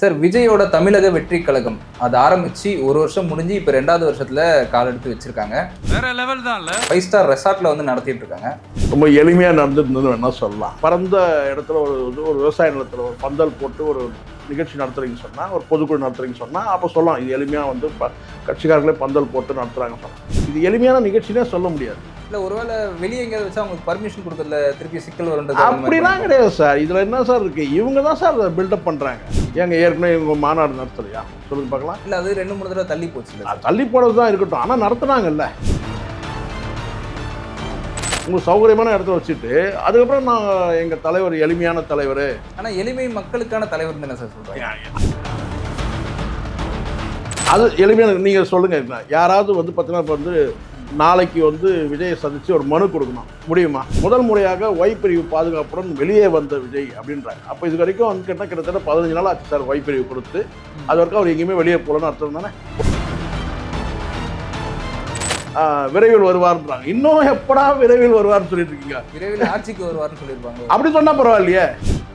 Sir, விஜயோட தமிழக வெற்றி கழகம் அது ஆரம்பிச்சு ஒரு வருஷம் முடிஞ்சு இப்போ 2வது வருஷத்துல கால் எடுத்து வச்சிருக்காங்க. வேற லெவல் தான். 5 ஸ்டார் ரெசார்ட்ல வந்து நடத்திட்டு இருக்காங்க. ரொம்ப எளிமையாக நடந்துருந்தது வேணா சொல்லலாம். பரந்த இடத்துல ஒரு விவசாய நிலத்தில் ஒரு பந்தல் போட்டு ஒரு நிகழ்ச்சி நடத்துறீங்கன்னு சொன்னால், ஒரு பொதுக்குழு நடத்துறீங்கன்னு சொன்னால், அப்போ சொல்லலாம் இது எளிமையாக வந்து கட்சிக்காரர்களே பந்தல் போட்டு நடத்துகிறாங்கன்னு சொல்லலாம். இது எளிமையான நிகழ்ச்சினே சொல்ல முடியாது. இல்லை, ஒருவேளை வெளியே எங்கேயாவது வச்சு அவங்களுக்கு பர்மிஷன் கொடுக்கறதுல திருப்பி சிக்கல் வருன்றது அப்படிலாம் கிடையாது சார். இதில் என்ன சார் இருக்குது, இவங்க தான் சார் அதை பில்டப் பண்ணுறாங்க. ஏங்க ஏற்கனவே இவங்க மாநாடு நடத்தலையா சொல்லுங்க பார்க்கலாம். இல்லை, அது 2-3 தடவை தள்ளி போச்சு. தள்ளி போனது தான் இருக்கட்டும், ஆனால் நடத்துனாங்கல்ல. உங்களுக்கு சௌகரியமான இடத்துல வச்சுட்டு அதுக்கப்புறம் நான் எங்கள் தலைவர் எளிமையான தலைவர். ஆனால் எளிமை மக்களுக்கான தலைவர் தானே சார் சொல்கிறாங்க. அது எளிமையான நீங்கள் சொல்லுங்கள். யாராவது வந்து பார்த்தீங்கன்னா இப்போ வந்து நாளைக்கு வந்து விஜயை சந்தித்து ஒரு மனு கொடுக்கணும், முடியுமா? முதல் முறையாக ஒய் பிரிவு பாதுகாப்புடன் வெளியே வந்த விஜய் அப்படின்றாங்க. அப்போ இது வரைக்கும் வந்து கேட்டால் கிட்டத்தட்ட 15 நாள் ஆச்சு சார் ஒய் பிரிவு கொடுத்து. அது வரைக்கும் அவர் எங்கேயுமே வெளியே போகலன்னு அர்த்தம் தானே. விரைவில் வருவார்ன்றாங்க. இன்னும் எப்படா விரைவில் வருவார்னு சொல்லிட்டு இருக்கீங்க? விரைவில் ஆட்சிக்கு வருவார்னு சொல்லியிருப்பாங்க. அப்படி சொன்னால் பரவாயில்லையே,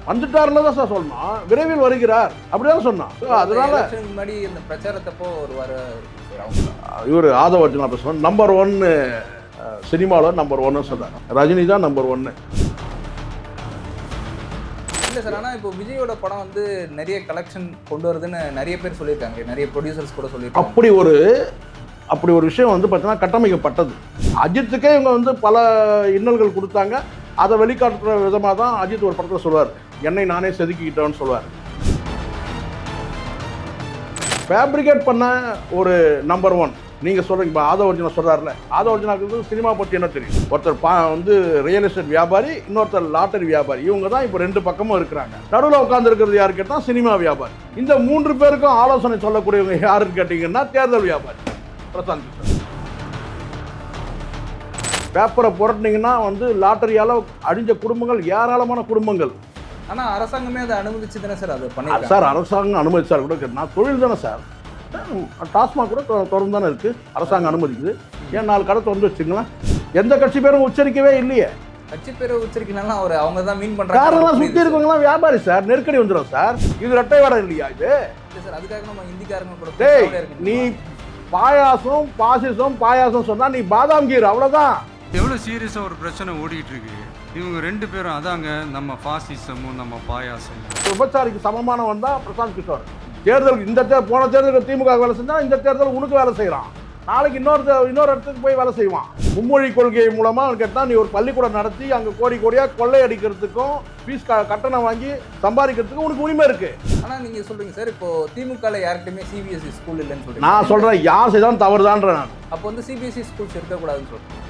வந்துட்டாருன்னு தான் சார் சொல்லணும். விரைவில் வருகிறார் அப்படிதான் சொன்னான். அதனால முன்னாடி இந்த பிரச்சாரத்தப்போ வருவார். இவர் ஆதவ அர்ஜுனா பேசுவார். நம்பர் 1 சினிமாவில் நம்பர் 1 சொல்றாரு. ரஜினி தான் நம்பர் 1. இல்லை சார், ஆனால் இப்போ விஜயோட படம் வந்து நிறைய கலெக்ஷன் கொண்டு வருதுன்னு நிறைய பேர் சொல்லியிருக்காங்க. நிறைய ப்ரொடியூசர்ஸ் கூட சொல்லியிருக்காங்க. அப்படி ஒரு விஷயம் வந்து பார்த்தீங்கன்னா கட்டமைக்கப்பட்டது. அஜித்துக்கே இவங்க வந்து பல இன்னல்கள் கொடுத்தாங்க. அதை வெளிக்காட்டுற விதமாக தான் அஜித் ஒரு படத்தில் சொல்லுவார், என்னை நானே செதுக்கிக்கிட்டேன்னு சொல்லுவார். ஃபேப்ரிகேட் பண்ண ஒரு நம்பர் 1 நீங்கள் சொல்கிறீங்க. இப்போ ஆதவ அர்ஜுனா சொல்கிறாருல, ஆதவ அர்ஜுனாவுக்கு வந்து சினிமா பற்றி என்ன தெரியும்? ஒருத்தர் வந்து ரியல் எஸ்டேட் வியாபாரி, இன்னொருத்தர் லாட்டரி வியாபாரி. இவங்க தான் இப்போ 2 பக்கமும் இருக்கிறாங்க. நடுவில் உட்காந்துருக்கிறது யாரு கேட்டால் சினிமா வியாபாரி. இந்த 3 பேருக்கும் ஆலோசனை சொல்லக்கூடியவங்க யாருன்னு கேட்டிங்கன்னா தேர்தல் வியாபாரி பிரசாந்த் கிஷோர். பேப்பரை புரட்டினீங்கன்னா வந்து லாட்டரியால் அழிஞ்ச குடும்பங்கள் ஏராளமான குடும்பங்கள். ஆனால் அரசாங்கமே அதை அனுமதிச்சு தானே சார் அதை பண்ணி சார். அரசாங்கம் அனுமதிச்சார் கூட நான் தொழில் தானே சார். டாஸ்மாக் கூட திறந்து தானே இருக்குது, அரசாங்கம் அனுமதிக்குது. ஏன் 4 கடை திறந்து வச்சுங்களேன். எந்த கட்சி பேரும் உச்சரிக்கவே இல்லையே. கட்சி பேரை உச்சரிக்கலாம். அவங்க தான் மீன் பண்ணுறாங்க. காரெல்லாம் சுற்றி இருக்கவங்களாம் வியாபாரி சார். நெருக்கடி வந்துடும் சார். இது ரெட்டை வாடகை இல்லையா இது? இல்லை சார், அதுக்காக நம்ம இந்திக்காரங்க கூட நீ பாயாசம் பாயாசம் சொன்னா நீ பாதாம் கீர், அவ்வளவுதான். எவ்வளோ சீரியஸாக ஒரு பிரச்சனை ஓடிட்டு இருக்கு. இவங்க 2 பேரும் அதாங்க நம்ம பாசிசமும் நம்ம பாயாசம். விபச்சாரிக்கு சமமானவன் தான் பிரசாந்த் கிஷோர். தேர்தல் போன தேர்தலுக்கு திமுக வேலை செஞ்சா இந்த தேர்தல் உனக்கு வேலை செய்யறான். நாளைக்கு இன்னொரு இடத்துக்கு போய் வேலை செய்வான். மும்மொழி கொள்கை மூலமா கேட்டா நீ ஒரு பள்ளிக்கூடம் நடத்தி அங்க கோடியா கொள்ளை அடிக்கிறதுக்கும் ஃபீஸ் கட்டணம் வாங்கி சம்பாதிக்கிறதுக்கும் உனக்கு உரிமை இருக்கு. ஆனா நீங்க சொல்றீங்க சார், இப்போ திமுக யார்கிட்டயுமே சிபிஎஸ்இ ஸ்கூல் இல்லைன்னு சொல்றீங்க. நான் சொல்றேன் யார் செய்தான் தவறுதான்ற. நான் அப்போ வந்து சிபிஎஸ்இ ஸ்கூல்ஸ் இருக்கக்கூடாதுன்னு சொல்றேன்.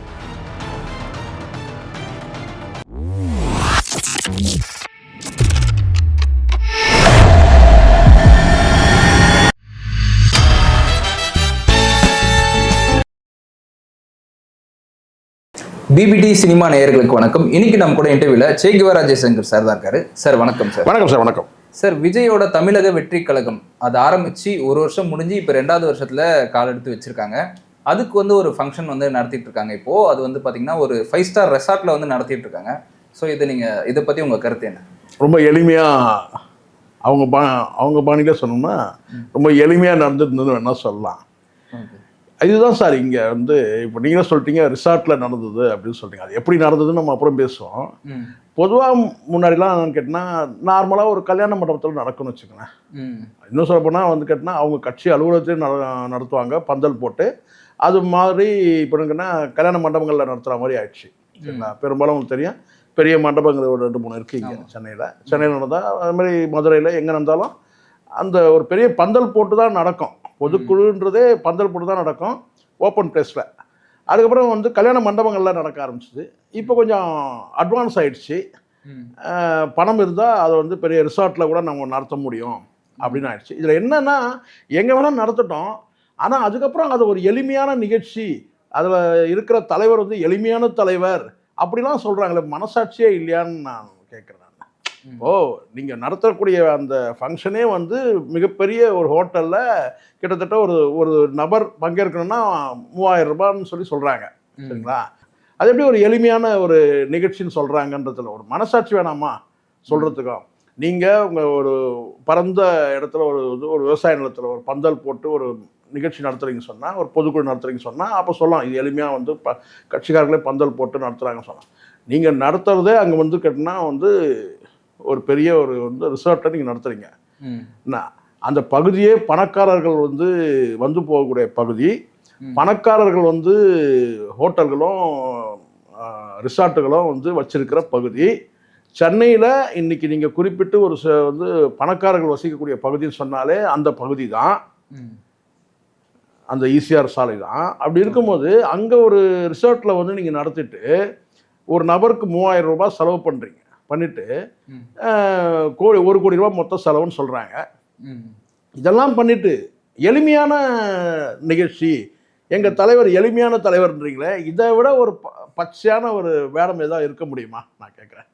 பிபிடி சினிமா நேயர்களுக்கு வணக்கம். இன்னைக்கு நம்ம கூட இன்டர்வியூல சே கிவாரா ஜெய்சங்கர் சார் தான் இருக்காரு. சார் வணக்கம் சார். வணக்கம் சார். வணக்கம் சார். விஜயோட தமிழக வெற்றி கழகம் அது ஆரம்பிச்சு ஒரு வருஷம் முடிஞ்சு இப்போ 2வது வருஷத்துல கால் எடுத்து வச்சிருக்காங்க. அதுக்கு வந்து ஒரு ஃபங்க்ஷன் வந்து நடத்திட்டு இருக்காங்க. இப்போ அது வந்து பாத்தீங்கன்னா ஒரு 5 ஸ்டார் ரெசார்ட்ல வந்து நடத்திட்டு இருக்காங்க. ஸோ இதை பத்தி உங்க கருத்து என்ன? ரொம்ப எளிமையா அவங்க பாணியில சொன்னோம்னா ரொம்ப எளிமையா நடந்துருந்தது வேணா சொல்லலாம். இதுதான் சார். இங்கே வந்து இப்போ நீங்களே சொல்லிட்டீங்க ரிசார்ட்டில் நடந்தது அப்படின்னு சொல்லிட்டீங்க. அது எப்படி நடந்ததுன்னு நம்ம அப்புறம் பேசுவோம். பொதுவாக முன்னாடிலாம் கேட்டினா நார்மலாக ஒரு கல்யாண மண்டபத்தில் நடக்கும்னு வச்சுக்கோங்களேன். இன்னும் சொல்ல போனால் வந்து கேட்டினா அவங்க கட்சி அலுவலகத்தையும் நடத்துவாங்க பந்தல் போட்டு. அது மாதிரி இப்போ என்னன்னா கல்யாண மண்டபங்களில் நடத்துகிற மாதிரி ஆயிடுச்சு. சரிங்களா? பெரும்பாலும் உங்களுக்கு தெரியும் பெரிய மண்டபங்கள் ஒரு 2-3 இருக்குது இங்கே சென்னையில் நடந்தால். அது மாதிரி மதுரையில் எங்கே நடந்தாலும் அந்த ஒரு பெரிய பந்தல் போட்டு தான் நடக்கும். பொதுக்குழுன்றதே பந்தல் போட்டு தான் நடக்கும், ஓப்பன் பிளேஸில். அதுக்கப்புறம் வந்து கல்யாண மண்டபங்கள்லாம் நடக்க ஆரம்பிச்சிது. இப்போ கொஞ்சம் அட்வான்ஸ் ஆகிடுச்சு. பணம் இருந்தால் அதை வந்து பெரிய ரிசார்ட்டில் கூட நம்ம நடத்த முடியும் அப்படின்னு ஆயிடுச்சு. இதில் என்னென்னா எங்கே வேணால் நடத்தட்டும், ஆனால் அதுக்கப்புறம் அது ஒரு எளிமையான நிகழ்ச்சி, அதில் இருக்கிற தலைவர் வந்து எளிமையான தலைவர் அப்படிலாம் சொல்கிறாங்களே, மனசாட்சியே இல்லையான்னு நான் கேட்குறேன். நீங்கள் நடத்தக்கூடிய அந்த ஃபங்க்ஷனே வந்து மிகப்பெரிய ஒரு ஹோட்டலில் கிட்டத்தட்ட ஒரு நபர் பங்கேற்கணும்னா 3000 ரூபான்னு சொல்கிறாங்க. சரிங்களா? அது எப்படி ஒரு எளிமையான ஒரு நிகழ்ச்சின்னு சொல்கிறாங்கன்றதுல ஒரு மனசாட்சி வேணாமா சொல்கிறதுக்கும்? நீங்கள் உங்கள் ஒரு பரந்த இடத்துல ஒரு விவசாய நிலத்தில் ஒரு பந்தல் போட்டு ஒரு நிகழ்ச்சி நடத்துகிறீங்கன்னு சொன்னால், ஒரு பொதுக்குழு நடத்துகிறீங்கன்னு சொன்னால், அப்போ சொல்லலாம் இது எளிமையாக வந்து கட்சிக்காரர்களே பந்தல் போட்டு நடத்துகிறாங்கன்னு சொல்லலாம். நீங்கள் நடத்துகிறதே அங்கே வந்து கேட்டினா வந்து ஒரு பெரிய ஒரு வந்து ரிசார்ட்டை நீங்கள் நடத்துகிறீங்க. அந்த பகுதியே பணக்காரர்கள் வந்து போகக்கூடிய பகுதி. பணக்காரர்கள் வந்து ஹோட்டல்களும் ரிசார்ட்டுகளும் வந்து வச்சிருக்கிற பகுதி. சென்னையில் இன்னைக்கு நீங்கள் குறிப்பிட்டு ஒரு வந்து பணக்காரர்கள் வசிக்கக்கூடிய பகுதின்னு சொன்னாலே அந்த பகுதி தான், அந்த ஈசிஆர் சாலை தான். அப்படி இருக்கும்போது அங்கே ஒரு ரிசார்ட்டில் வந்து நீங்கள் நடத்திட்டு ஒரு நபருக்கு 3000 ரூபாய் செலவு பண்ணுறீங்க. பண்ணிவிட்டு 1 கோடி ரூபா மொத்த செலவுன்னு சொல்கிறாங்க. இதெல்லாம் பண்ணிவிட்டு எளிமையான நிகழ்ச்சி, எங்கள் தலைவர் எளிமையான தலைவர்ன்றீங்களே, இதை விட ஒரு பச்சையான ஒரு வேடம் ஏதாவது இருக்க முடியுமா நான் கேட்குறேன்.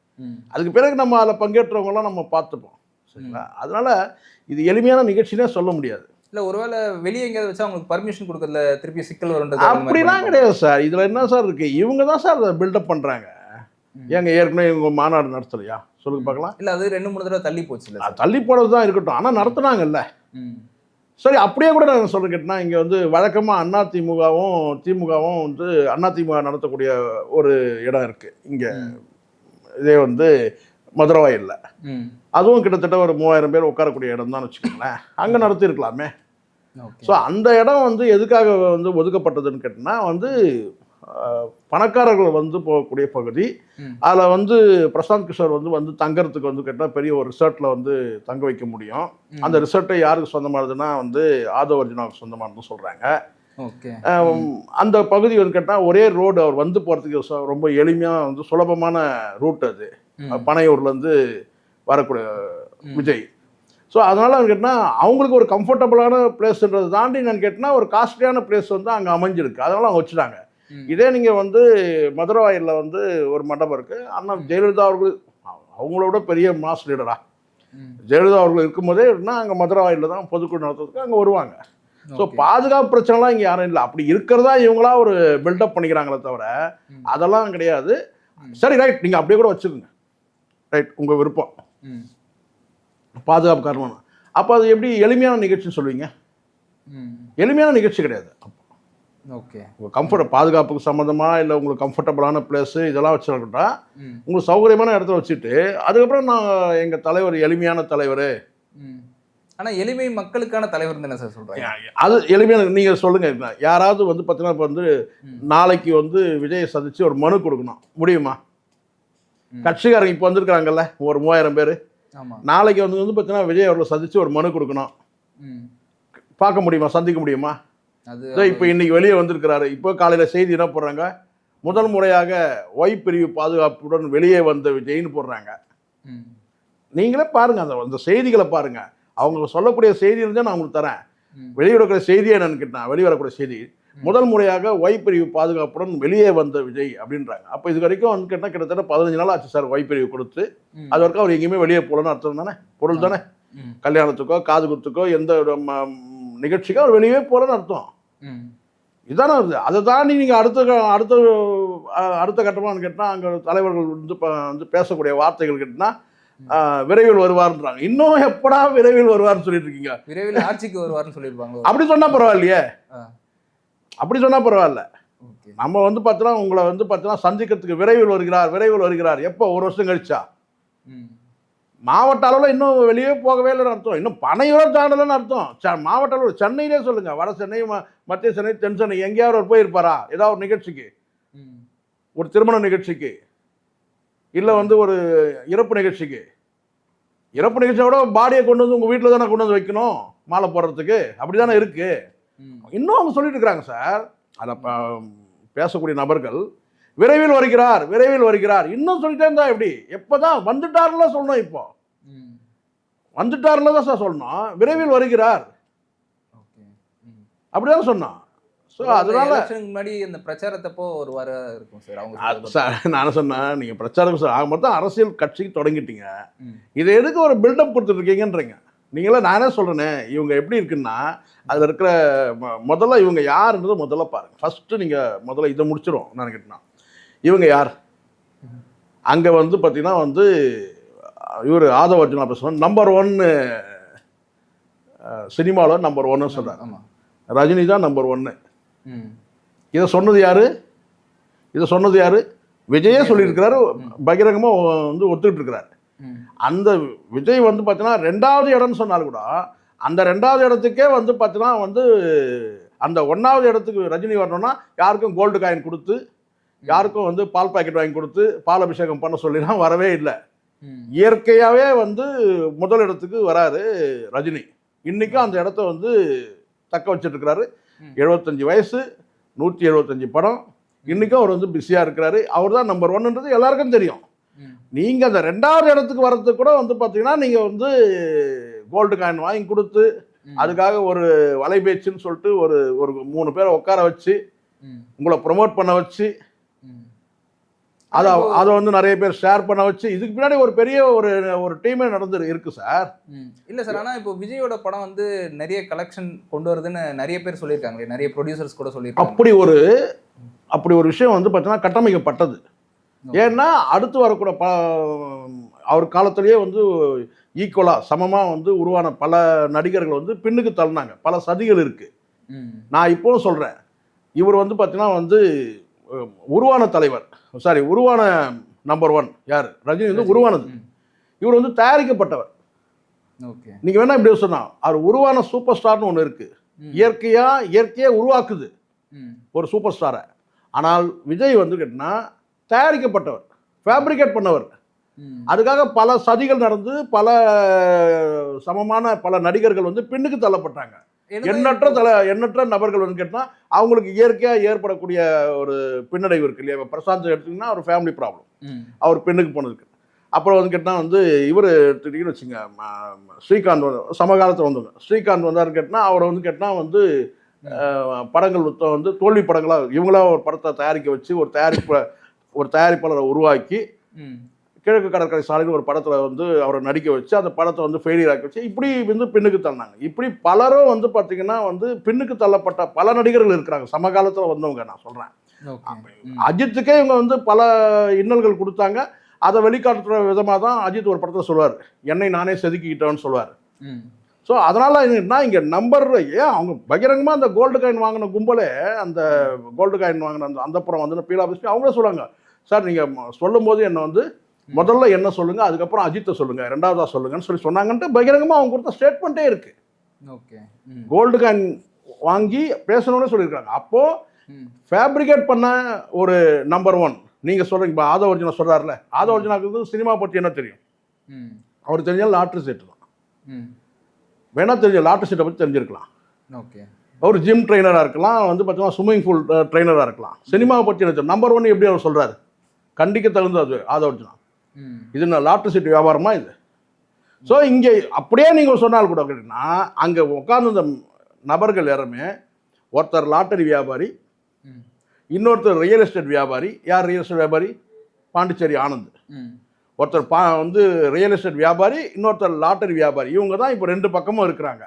அதுக்கு பிறகு நம்ம அதில் பங்கேற்றவங்களாம் நம்ம பார்த்துப்போம், சரிங்களா? அதனால் இது எளிமையான நிகழ்ச்சினே சொல்ல முடியாது. இல்லை, ஒருவேளை வெளியே எங்கேயாவது வச்சா அவங்களுக்கு பர்மிஷன் கொடுக்கறதுல திருப்பி சிக்கல் வரும் அப்படிலாம் கிடையாது சார். இதில் என்ன சார் இருக்குது, இவங்க தான் சார் அதை பில்டப் பண்ணுறாங்க. ஏங்க ஏற்கனவே இவங்க மாநாடு நடத்தலையா சொல்லுங்க பார்க்கலாம். இல்லை, அது 2-3 தடவை தள்ளி போச்சு. இல்லை, தள்ளி போனது தான் இருக்கட்டும், ஆனால் நடத்துனாங்கல்ல. சரி, அப்படியே கூட நான் சொல்ல கேட்டேன்னா, இங்கே வந்து வழக்கமாக திமுகவும் வந்து அதிமுக நடத்தக்கூடிய ஒரு இடம் இருக்குது இங்கே. இதே வந்து மதுரவாயில், அதுவும் கிட்டத்தட்ட ஒரு 3000 பேர் உட்காரக்கூடிய இடம் தான் வச்சுக்கோங்களேன். அங்கே நடத்திருக்கலாமே. ஸோ அந்த இடம் வந்து எதுக்காக வந்து ஒதுக்கப்பட்டதுன்னு கேட்டிங்கன்னா, வந்து பணக்காரர்கள் வந்து போகக்கூடிய பகுதி. அதில் வந்து பிரசாந்த் கிஷோர் வந்து தங்கறதுக்கு வந்து கேட்டால் பெரிய ஒரு ரிசார்ட்டில் வந்து தங்க வைக்க முடியும். அந்த ரிசார்ட்டை யாருக்கு சொந்தமானதுன்னா வந்து ஆதவ அர்ஜுனாவுக்கு சொந்தமானதுன்னு சொல்கிறாங்க. அந்த பகுதி வந்து கேட்டால் ஒரே ரோடு, அவர் வந்து போகிறதுக்கு ரொம்ப எளிமையாக வந்து சுலபமான ரூட் அது, பனையூர்லேருந்து வரக்கூடிய விஜய். ஸோ அதனால் கேட்டால் அவங்களுக்கு ஒரு கம்ஃபர்டபுளான பிளேஸ்ன்றதை தாண்டி நான் கேட்டால் ஒரு காஸ்ட்லியான பிளேஸ் வந்து அங்கே அமைஞ்சிருக்கு. அதனால் அவங்க வச்சுட்டாங்க. இதே நீங்கள் வந்து மதுரவாயில் வந்து ஒரு மண்டபம் இருக்குது. அண்ணா ஜெயலலிதா அவர்கள் அவங்களோட பெரிய மாஸ் லீடரா ஜெயலலிதா அவர்கள் இருக்கும்போதே அங்கே மதுரவாயில் தான் பொதுக்குழு நடத்துறதுக்கு அங்கே வருவாங்க. ஸோ பாதுகாப்பு பிரச்சனைலாம் இங்கே யாரும் இல்லை. அப்படி இருக்கிறதா இவங்களா ஒரு பில்டப் பண்ணிக்கிறாங்களே தவிர அதெல்லாம் கிடையாது. சரி, ரைட், நீங்கள் அப்படியே கூட வச்சுக்கோங்க, ரைட், உங்கள் விருப்பம், பாதுகாப்பு காரணம். அப்போ அது எப்படி எளிமையான நிகழ்ச்சின்னு சொல்லுவீங்க? எளிமையான நிகழ்ச்சி கிடையாது. ஓகே, உங்கள் பாதுகாப்புக்கு சம்மந்தமாக இல்லை உங்களுக்கு கம்ஃபர்டபுளான பிளேஸு இதெல்லாம் வச்சுருக்கா உங்களுக்கு சௌகரியமான இடத்துல வச்சுட்டு அதுக்கப்புறம் நான் எங்கள் தலைவர் எளிமையான தலைவர். ஆனால் எளிமை மக்களுக்கான தலைவர் தானே சார் சொல்கிறாங்க. அது எளிமையான, நீங்கள் சொல்லுங்கள். யாராவது வந்து பார்த்தீங்கன்னா இப்போ வந்து நாளைக்கு வந்து விஜயை சந்தித்து ஒரு மனு கொடுக்கணும், முடியுமா? கட்சிக்காரங்க இப்போ வந்திருக்கிறாங்கல்ல ஒரு 3000 பேர், நாளைக்கு வந்து பார்த்தீங்கன்னா விஜய் அவர்களை சந்தித்து ஒரு மனு கொடுக்கணும், பார்க்க முடியுமா, சந்திக்க முடியுமா? இப்போ இன்னைக்கு வெளியே வந்திருக்கிறாரு. இப்போ காலையில் செய்தி என்ன போடுறாங்க, முதல் முறையாக ஒய் பிரிவு பாதுகாப்புடன் வெளியே வந்த விஜய்னு போடுறாங்க. நீங்களே பாருங்க, அந்த செய்திகளை பாருங்க. அவங்க சொல்லக்கூடிய செய்தி இருந்தால் நான் உங்களுக்கு தரேன். வெளியிடக்கூடிய செய்தியே என்னன்னு கேட்டால், வெளிவரக்கூடிய செய்தி முதல் முறையாக ஒய் பிரிவு பாதுகாப்புடன் வெளியே வந்த விஜய் அப்படின்றாங்க. அப்போ இது வரைக்கும் வந்து கேட்டால் கிட்டத்தட்ட 15 நாள் ஆச்சு சார் ஒய் பிரிவு கொடுத்து. அது வரைக்கும் அவர் எங்கேயுமே வெளியே போகலன்னு அர்த்தம் தானே, பொருள் தானே. கல்யாணத்துக்கோ காது குத்துக்கோ எந்த நிகழ்ச்சிக்கோ அவர் வெளியே போகலன்னு அர்த்தம். இதுதானே வருது. அதை தாண்டி நீங்கள் அடுத்த கட்டமானு கேட்டால் அங்கே தலைவர்கள் வந்து பேசக்கூடிய வார்த்தைகள் கேட்டால் விரைவில் வருவார்ன்றாங்க. இன்னும் எப்படா விரைவில் வருவார்னு சொல்லிட்டு இருக்கீங்க? விரைவில் ஆட்சிக்கு வருவார்னு சொல்லியிருப்பாங்க. அப்படி சொன்னா பரவாயில்லையே, அப்படி சொன்னா பரவாயில்ல. நம்ம வந்து பார்த்தோன்னா உங்களை வந்து பார்த்தோன்னா சந்திக்கிறதுக்கு விரைவில் வருகிறார் எப்போ, ஒரு வருஷம் கழிச்சா? மாவட்ட அளவில் இன்னும் வெளியே போகவே இல்லைன்னு அர்த்தம். இன்னும் பனையூரம் தாண்டலன்னு அர்த்தம். மாவட்ட அளவில் சென்னையிலே சொல்லுங்க, வட சென்னை, மத்திய சென்னை, தென் சென்னை, எங்கேயாவது ஒரு போயிருப்பாரா? ஏதாவது ஒரு நிகழ்ச்சிக்கு, ஒரு திருமண நிகழ்ச்சிக்கு, இல்லை வந்து ஒரு இறப்பு நிகழ்ச்சியோட பாடியை கொண்டு வந்து உங்கள் வீட்டில் தானே கொண்டு வந்து வைக்கணும் மாலை போடுறதுக்கு. அப்படி தானே இருக்கு. இன்னும் அவங்க சொல்லிட்டு இருக்கிறாங்க சார். அதில் பேசக்கூடிய நபர்கள் விரைவில் வருகிறார் இன்னும் சொல்லிட்டே இருந்தா எப்படி? எப்போதான் வந்துட்டார்ல சொல்லணும். இப்போ வந்துட்டார்ல தான் சார் சொல்லணும். விரைவில் வருகிறார் அப்படிதான் சொன்னோம். ஸோ அதனால முன்னாடி இந்த பிரச்சாரத்தப்போ ஒரு வாரம் இருக்கும் சார். அவங்க சார் நான் சொன்னேன், நீங்கள் பிரச்சாரம் சார் ஆக மொத்தம் அரசியல் கட்சிக்கு தொடங்கிட்டீங்க, இதை எதுக்கு ஒரு பில்டப் கொடுத்துட்ருக்கீங்கன்றீங்க நீங்களே. நானே சொல்கிறேனே, இவங்க எப்படி இருக்குன்னா அதில் இருக்கிற முதல்ல இவங்க யாருன்றதை முதல்ல பாருங்கள். ஃபஸ்ட்டு நீங்கள் முதல்ல இதை முடிச்சிடும். நான் கேட்டேன்னா இவங்க யார்? அங்கே வந்து பார்த்தீங்கன்னா வந்து இவர் ஆதவ அர்ஜுனா பேசுவார் நம்பர் 1 சினிமாவில் நம்பர் 1 சொல்கிறார். ஆமா. ரஜினி தான் நம்பர் 1. ம். இதை சொன்னது யாரு? விஜயே சொல்லியிருக்கிறாரு, பகிரங்கமாக வந்து ஒத்துக்கிட்டு இருக்கிறார். ம். அந்த விஜய் வந்து பார்த்தீங்கன்னா 2வது இடம்னு சொன்னாலும் கூட அந்த 2வது இடத்துக்கே வந்து பார்த்தீங்கன்னா வந்து அந்த 1வது இடத்துக்கு ரஜினி வரணும்னா யாருக்கும் கோல்டு காயின் கொடுத்து, யாருக்கும் வந்து பால் பாக்கெட் வாங்கி கொடுத்து பால் அபிஷேகம் பண்ண சொல்லிலாம் வரவே இல்லை. இயற்கையாகவே வந்து முதல் இடத்துக்கு வராரு ரஜினி. இன்றைக்கும் அந்த இடத்த வந்து தக்க வச்சுட்டு இருக்கிறாரு. 75 வயசு, 175 படம். இன்றைக்கும் அவர் வந்து பிஸியாக இருக்கிறாரு. அவர் தான் நம்பர் 1ன்றது எல்லாருக்கும் தெரியும். நீங்கள் அந்த 2வது இடத்துக்கு வர்றதுக்கு கூட வந்து பார்த்தீங்கன்னா நீங்கள் வந்து கோல்டு காயின் வாங்கி கொடுத்து, அதுக்காக ஒரு வலைபேச்சுன்னு சொல்லிட்டு ஒரு 3 பேரை உட்கார வச்சு உங்களை ப்ரொமோட் பண்ண வச்சு அதை வந்து நிறைய பேர் ஷேர் பண்ண வச்சு இதுக்கு பின்னாடி ஒரு பெரிய ஒரு டீமே இருக்கு சார். இல்ல சார், ஆனா இப்போ விஜயோட படம் வந்து நிறைய கலெக்ஷன் கொண்டு வருதுன்னு நிறைய பேர் சொல்லியிருக்காங்களே, நிறைய ப்ரொடியூசர்ஸ் கூட சொல்லியிருக்காங்க. அப்படி ஒரு விஷயம் வந்து பார்த்தீங்கன்னா கட்டமைக்கப்பட்டது. ஏன்னா அடுத்து வரக்கூட அவர் காலத்திலேயே வந்து ஈக்குவலாக சமமாக வந்து உருவான பல நடிகர்கள் வந்து பின்னுக்கு தள்ளினாங்க. பல சதிகள் இருக்கு. நான் இப்போவும் சொல்கிறேன், இவர் வந்து பார்த்தீங்கன்னா வந்து உருவான தலைவர், உருவான நம்பர் 1 யார்? ரஜினி வந்து உருவானது. இவர் வந்து தயாரிக்கப்பட்டவர். நீங்க வேணா இப்படி சொன்னா அவர் உருவான சூப்பர் ஸ்டார்னு ஒன்று இருக்கு. இயற்கையா உருவாக்குது ஒரு சூப்பர் ஸ்டாரை. ஆனால் விஜய் வந்து கேட்டா தயாரிக்கப்பட்டவர், ஃபேப்ரிகேட் பண்ணவர். அதுக்காக பல சதிகள் நடந்து பல சமமான பல நடிகர்கள் வந்து பின்னுக்கு தள்ளப்பட்டாங்க. எண்ணற்ற நபர்கள் வந்து கேட்டால் அவங்களுக்கு இயற்கையாக ஏற்படக்கூடிய ஒரு பின்னடைவு இருக்கு இல்லையா? பிரசாந்த் எடுத்தீங்கன்னா ஒரு ஃபேமிலி ப்ராப்ளம், அவர் பெண்ணுக்கு போனதுக்கு. அப்புறம் வந்து கேட்டால் வந்து இவர் எடுத்துக்கிட்டீங்கன்னு வச்சுங்க, ஸ்ரீகாந்த் சமகாலத்தில் வந்தவங்க. ஸ்ரீகாந்த் வந்தார் கேட்டால் அவரை வந்து கேட்டால் வந்து படங்கள் வந்து தோல்வி படங்களாக இவங்களா ஒரு படத்தை தயாரிக்க வச்சு ஒரு தயாரிப்பாளரை உருவாக்கி கிழக்கு கடற்கரை சாலையில் ஒரு படத்தில் வந்து அவரை நடிக்க வச்சு அந்த படத்தை வந்து ஃபெயிலியர் ஆக்கி வச்சு இப்படி வந்து பின்னுக்கு தள்ளினாங்க. இப்படி பலரும் வந்து பார்த்தீங்கன்னா வந்து பின்னுக்கு தள்ளப்பட்ட பல நடிகர்கள் இருக்கிறாங்க சமகாலத்தில் வந்தவங்க. நான் சொல்கிறேன், அஜித்துக்கே இவங்க வந்து பல இன்னல்கள் கொடுத்தாங்க. அதை வெளிக்காட்டுற விதமாக தான் அஜித் ஒரு படத்தில் சொல்லுவார், என்னை நானே செதுக்கிக்கிட்டேன்னு சொல்லுவார். ஸோ அதனால் என்னன்னா இங்கே நம்பர் அவங்க பகிரங்கமாக அந்த கோல்டு காயின் வாங்கின கும்பலே, அந்த கோல்டு காயின் வாங்கின அந்த புறம் வந்து பீலா பிஸ்மி அவங்களே சொல்லுவாங்க, சார் நீங்கள் சொல்லும் போது என்னை வந்து முதல்ல என்ன சொல்லுங்க, அதுக்கப்புறம் அஜித்தை சொல்லுங்க, 2வதா சொல்லுங்கன்னு சொன்னாங்கன்ட்டு பகிரங்கமாக அவங்க கொடுத்த ஸ்டேட்மெண்ட்டே இருக்கு. கோல்டு காயின் வாங்கி பேசணும்னு சொல்லியிருக்காங்க. அப்போ ஃபேப்ரிகேட் பண்ண ஒரு நம்பர் 1 நீங்க சொல்றீங்க. இப்போ ஆதவ அர்ஜுனா சொல்றாருல, ஆதவ அர்ஜுனாக்கு சினிமா பற்றி என்ன தெரியும்? அவருக்கு தெரிஞ்சால் லாட்ரி சீட்டு தான். வேணா தெரிஞ்ச லாட்ரி சீட்டை பற்றி தெரிஞ்சிருக்கலாம். அவர் ஜிம் ட்ரைனராக இருக்கலாம், வந்து பார்த்தீங்கன்னா ஸ்விம்மிங் பூல் ட்ரைனராக இருக்கலாம். சினிமாவை பற்றி என்ன நம்பர் 1 எப்படி அவர் சொல்றாரு? கண்டிக்க தகுந்தது ஆதவ அர்ஜுனா. இது நான் லாட்ரி சீட்டு வியாபாரமா இது? ஸோ இங்கே அப்படியே நீங்கள் சொன்னால் கூட கேட்டீங்கன்னா அங்கே உட்கார்ந்து நபர்கள் யாருமே, ஒருத்தர் லாட்டரி வியாபாரி, இன்னொருத்தர் ரியல் எஸ்டேட் வியாபாரி. யார் ரியல் எஸ்டேட் வியாபாரி? பாண்டிச்சேரி ஆனந்த். ஒருத்தர் வந்து ரியல் எஸ்டேட் வியாபாரி, இன்னொருத்தர் லாட்டரி வியாபாரி. இவங்க தான் இப்போ 2 பக்கமும் இருக்கிறாங்க.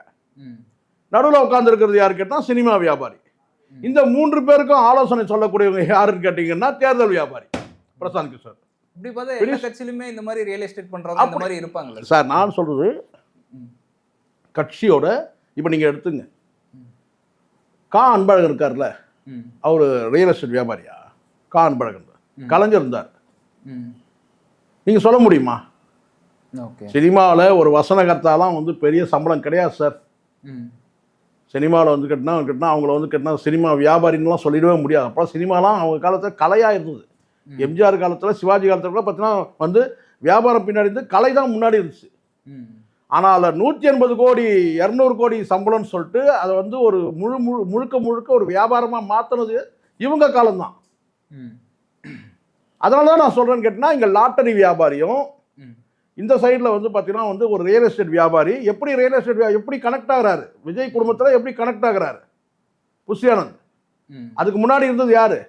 நடுவில் உட்கார்ந்து இருக்கிறது யாரு கேட்டால் சினிமா வியாபாரி. இந்த 3 பேருக்கும் ஆலோசனை சொல்லக்கூடியவங்க யாருன்னு கேட்டீங்கன்னா தேர்தல் வியாபாரி பிரசாந்த் கிஷோர். இப்படி பார்த்தா எல்லா கட்சியிலுமே இந்த மாதிரி ரியல் எஸ்டேட் பண்றவங்க இந்த மாதிரி இருப்பாங்க சார். நான் சொல்றது கட்சியோட இப்போ நீங்க எடுத்துங்க, அன்பழகன் இருக்கார்ல, அவர் ரியல் எஸ்டேட் வியாபாரியா? அன்பழகன் கலைஞர் இருந்தார். நீங்க சொல்ல முடியுமா? சினிமாவில் ஒரு வசனகர்த்தாலாம் வந்து பெரிய சம்பளம் கிடையாது சார். சினிமாவில் வந்து கேட்டால் அவங்கள வந்து கேட்டால் சினிமா வியாபாரின்லாம் சொல்லிடவே முடியாது. அப்புறம் சினிமாலாம் அவங்க காலத்தில் கலையாக இருந்தது. எம்ஜிஆர் காலத்தில், சிவாஜி காலத்தில் கூட பார்த்தீங்கன்னா வந்து வியாபாரம் பின்னாடி இருந்து கலை தான் முன்னாடி இருந்துச்சு. ஆனால் 180 கோடி 200 கோடி சம்பளம்னு சொல்லிட்டு அதை வந்து ஒரு முழுக்க ஒரு வியாபாரமாக மாற்றினது இவங்க காலம்தான். அதனால தான் நான் சொல்கிறேன்னு கேட்டிங்கன்னா இங்கே லாட்டரி வியாபாரியும் இந்த சைடில் வந்து பார்த்தீங்கன்னா வந்து ஒரு ரியல் எஸ்டேட் வியாபாரி. எப்படி ரியல் எஸ்டேட் எப்படி கனெக்ட் ஆகுறாரு விஜய் குடும்பத்தில், எப்படி கனெக்ட் ஆகுறாரு? புஷி ஆனந்த். அதுக்கு முன்னாடி இருந்தது யாரு?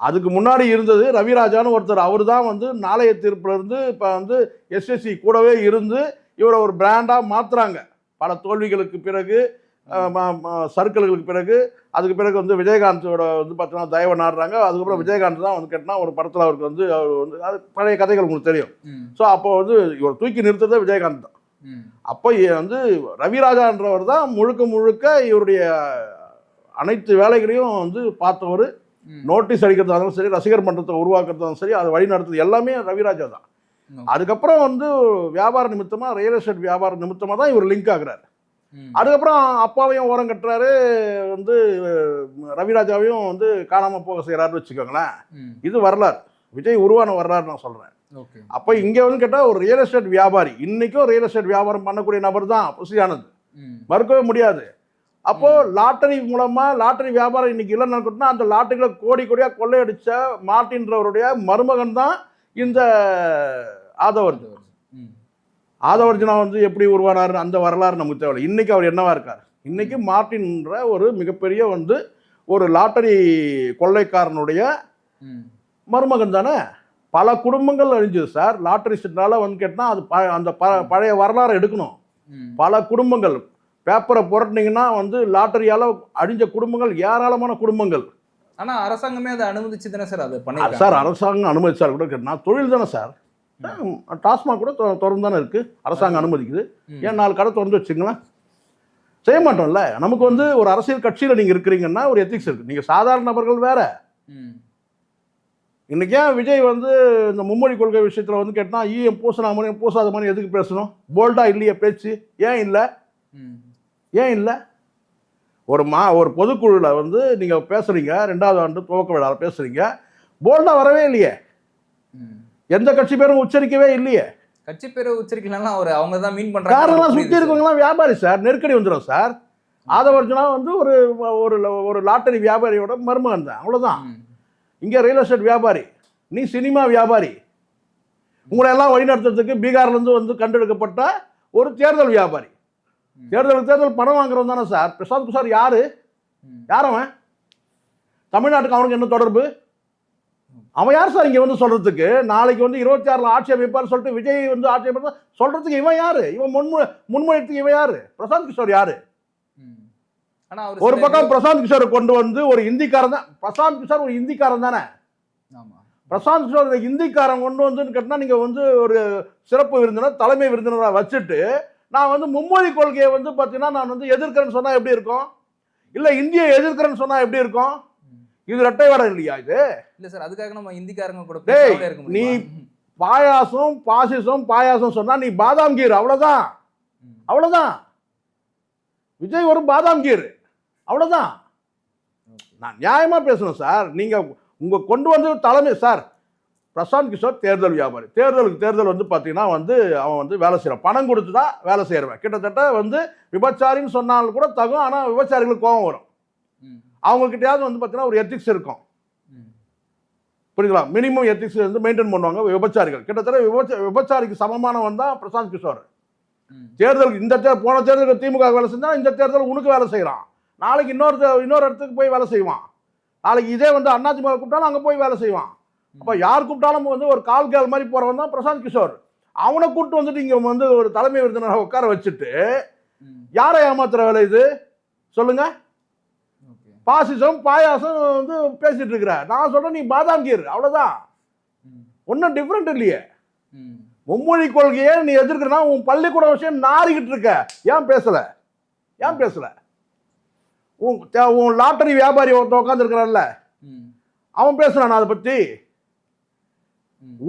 அதுக்கு முன்னாடி இருந்தது ரவிராஜான்னு ஒருத்தர். அவர் தான் வந்து நாளைய தீர்ப்புல இருந்து இப்போ வந்து எஸ்எஸ்சி கூடவே இருந்து இவரை ஒரு பிராண்டாக மாற்றுறாங்க. பல தோல்விகளுக்கு பிறகு சர்க்கிள்களுக்கு பிறகு அதுக்கு பிறகு வந்து விஜயகாந்தோட வந்து பார்த்தீங்கன்னா தயவை நாடுறாங்க. அதுக்கப்புறம் விஜயகாந்த் தான் வந்து கேட்டால் ஒரு படத்தில் அவருக்கு வந்து அவர் வந்து அது பழைய கதைகள் உங்களுக்கு தெரியும். ஸோ அப்போ வந்து இவர் தூக்கி நிறுத்துறதே விஜயகாந்த் தான். அப்போ வந்து ரவிராஜான்றவர் தான் முழுக்க முழுக்க இவருடைய அனைத்து வேலைகளையும் வந்து பார்த்தவர். நோட்டீஸ் அடிக்கிறதா இருந்தாலும் சரி, ரசிகர் மன்றத்தை உருவாக்குறதாலும் சரி, அதை வழி நடத்துறது எல்லாமே ரவிராஜா தான். அதுக்கப்புறம் வந்து வியாபார நிமித்தமாக, ரியல் எஸ்டேட் வியாபார நிமித்தமாக தான் இவர் லிங்க் ஆகுறாரு. அதுக்கப்புறம் அப்பாவையும் ஓரம் கட்டுறாரு, வந்து ரவிராஜாவையும் வந்து காணாமல் போக செய்கிறாருன்னு வச்சுக்கோங்களேன். இது வரலாறு, விஜய் உருவான வரலாறு நான் சொல்கிறேன். அப்போ இங்கே வந்து கேட்டால் ஒரு ரியல் எஸ்டேட் வியாபாரி, இன்னைக்கும் ரியல் எஸ்டேட் வியாபாரம் பண்ணக்கூடிய நபர் தான் புசியானது, மறுக்கவே முடியாது. அப்போ லாட்டரி மூலமா லாட்டரி வியாபாரம் இன்னைக்கு இல்லைன்னு நினைக்கிட்டோம்னா, அந்த லாட்டரிகளை கோடி கோடியா கொள்ளையடிச்ச மார்ட்டின்றவருடைய மருமகன் தான் இந்த ஆதவர்ஜுன். ஆதவர்ஜுனா வந்து எப்படி உருவானார் அந்த வரலாறு நமக்கு தேவை. இன்னைக்கு அவர் என்னவா இருக்கார்? இன்னைக்கு மார்ட்டின்ற ஒரு மிகப்பெரிய வந்து ஒரு லாட்டரி கொள்ளைக்காரனுடைய மருமகன் தானே. பல குடும்பங்கள் அழிஞ்சது சார் லாட்டரி செட்னால வந்து கேட்டால் அது அந்த பழைய வரலாறு எடுக்கணும். பல குடும்பங்கள் பேப்பரை புரட்டினீங்கன்னா வந்து லாட்டரியால அழிஞ்ச குடும்பங்கள் ஏராளமான குடும்பங்கள். ஆனா அரசாங்கமே அதை அனுமதிச்சு தானே சார் அதை பண்ணி சார். அரசாங்கம் அனுமதிச்சால் கூட கேட்டா தொழில் தானே சார். டாஸ்மாக் கூட திறந்து தானே இருக்கு, அரசாங்கம் அனுமதிக்குது. ஏன் 4 கடை திறந்து வச்சுங்களேன், செய்ய மாட்டோம்ல. நமக்கு வந்து ஒரு அரசியல் கட்சியில் நீங்க இருக்கிறீங்கன்னா ஒரு எத்திக்ஸ் இருக்கு. நீங்க சாதாரண நபர்கள் வேற. இன்னைக்கு ஏன் விஜய் வந்து இந்த மும்மொழி கொள்கை விஷயத்துல வந்து கேட்டா பூசினா மாதிரி பூசாத மாதிரி எதுக்கு பேசணும்? போல்டா இல்லையா பேச்சு? ஏன் இல்லை? ஏன் இல்லை? ஒரு பொதுக்குழுவில் வந்து நீங்க பேசுறீங்க, 2வது ஆண்டு துவக்க விழாவில் பேசுறீங்க, போல்டா வரவே இல்லையே. எந்த கட்சி பேரும் உச்சரிக்கவே இல்லையே. கட்சி பேரை உச்சரிக்கலாம், அவங்க தான் மீன் பண்றாங்க. காரணம் சுத்தி இருக்கவங்கலாம் வியாபாரி சார், நெருக்கடி வந்துடும் சார். ஆதவர்ஜுனா வந்து ஒரு லாட்டரி வியாபாரியோட மருமகன் தான், அவ்வளவுதான். இங்க ரியல் எஸ்டேட் வியாபாரி, நீ சினிமா வியாபாரி. உங்களை எல்லாம் வழிநடத்துறதுக்கு பீகார்ல இருந்து வந்து கண்டெடுக்கப்பட்ட ஒரு தேர்தல் வியாபாரி. தேர்தல் பணம் வாங்குறவன் தானே சார் பிரசாந்த் கிஷோர். யாரு அவன்? தமிழ்நாட்டுக்கு அவனுக்கு என்ன தொடர்பு? அவன் யார் சார் இங்க வந்து சொல்றதுக்கு? நாளைக்கு வந்து 26 ஆட்சி அமைப்பார் சொல்லிட்டு விஜய் வந்து ஆட்சி அமைப்பா சொல்றதுக்கு இவன் யாரு? இவன் முன்மொழித்துக்கு இவன் யாரு? பிரசாந்த் கிஷோர் யாரு? ஒரு பக்கம் பிரசாந்த் கிஷோரை கொண்டு வந்து ஒரு இந்திக்காரன் தான். பிரசாந்த் கிஷோர் ஒரு இந்திக்காரன் தானே. பிரசாந்த் கிஷோர் இந்திக்காரன் கொண்டு வந்து கேட்டா நீங்க வந்து ஒரு சிறப்பு விருந்தினர், தலைமை விருந்தினராக வச்சுட்டு நான் வந்து மும்மொழி கொள்கையை வந்து பார்த்தீங்கன்னா நான் வந்து எதிர்க்கிறேன்னு சொன்னா எப்படி இருக்கும்? இல்ல இந்தியை எதிர்க்கிறேன்னு சொன்னா எப்படி இருக்கும்? இது இரட்டை வேடம் இல்லையா இது? இல்ல சார், அதுக்காக நம்ம இந்திக்காரங்க கூட இருக்க முடியும். நீ பாயாசம் பாயாசம் சொன்னா நீ பாதாம் கீர், அவ்வளவுதான். அவ்வளவுதான். விஜய் ஒரு பாதாம் கீர், அவ்வளவுதான். நான் நியாயமா பேசணும் சார். நீங்க உங்க கொண்டு வந்து தலைமை சார் பிரசாந்த் கிஷோர் தேர்தல் வியாபாரி. தேர்தல் வந்து பார்த்தீங்கன்னா வந்து அவன் வந்து வேலை செய்கிறான், பணம் கொடுத்து தான் வேலை செய்கிறவன். கிட்டத்தட்ட வந்து விபச்சாரின்னு சொன்னாலும் கூட தகும். ஆனால் விபச்சாரிகளுக்கு கோபம் வரும். அவங்கக்கிட்டையாவது வந்து பார்த்தீங்கன்னா ஒரு எத்திக்ஸ் இருக்கும், புரியுங்களா? மினிமம் எத்திக்ஸ் வந்து மெயின்டைன் பண்ணுவாங்க விபச்சாரிகள். கிட்டத்தட்ட விபச்சாரிக்கு சமமானவன் தான் பிரசாந்த் கிஷோர். தேர்தல் இந்த போன தேர்தலுக்கு திமுக வேலை செஞ்சால் இந்த தேர்தல் உனக்கு வேலை செய்கிறான். நாளைக்கு இன்னொரு இடத்துக்கு போய் வேலை செய்வான். நாளைக்கு இதே வந்து அதிமுக கூப்பிட்டாலும் அங்கே போய் வேலை செய்வான். அப்போ யார் கூப்பிட்டாலும் வந்து ஒரு கால் மாதிரி போறவன் தான் பிரசாந்த் கிஷோர். அவனை கூப்பிட்டு வந்துட்டு இங்க வந்து ஒரு தலைமை விருந்தினராக உட்கார வச்சுட்டு யாரை ஏமாத்துற வேலை இது சொல்லுங்க? பாசிசம் பாயாசம் வந்து பேசிட்டு இருக்கிற. நான் சொல்றேன் நீ பாதாம் கீர், அவ்வளவுதான். ஒன்னும் டிஃபரெண்ட் இல்லையே. மும்மொழி கொள்கையை நீ எதிர்க்கிறனா உன் பள்ளிக்கூட விஷயம் நாரிக்கிட்டு இருக்க. ஏன் பேசல? உன் லாட்டரி வியாபாரி ஒருத்தன் உட்கார்ந்து இருக்கிறான்ல, அவன் பேசுறான் அதை பத்தி.